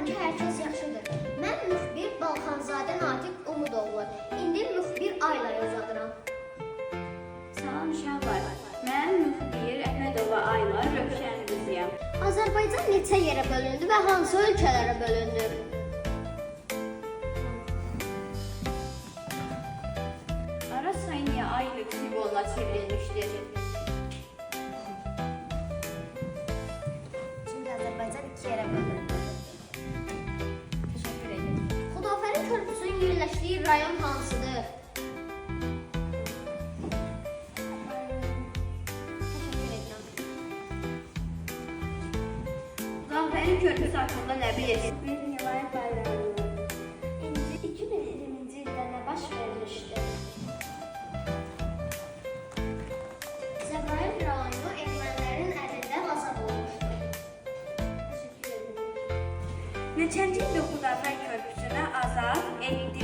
Umarım ki hər kəs yaxşıdır. Mən müxbir Balxanzadə Natiq Umudoğlu. İndi müxbir Aylaya uzadıram. Salam uşaqlar. Mən müxbir Əhmədova Ayla Rövşən qızıyam. Azərbaycan neçə yerə bölündü və hansı ölkələrə bölündü? Ara sayıya ayrı simvolla çevrilmişdir. Çünki Azərbaycan 2 yerə bölündü. Təşəkkür ederim. Xudafəri körpüsünün yerləşdiyi rayon hansıdır? Təşəkkür edirəm. Xudafərin körpüsü haqqında nə bilirsiniz? Bir Nilay Bayramı. 2020-ci ildə nə baş vermişdi? Cəbrayıl rayonu ermənilərin əlində azad olmuşdur. Təşəkkür ederim. Neçənci ildə Xudafər körpüsünü azad etdi?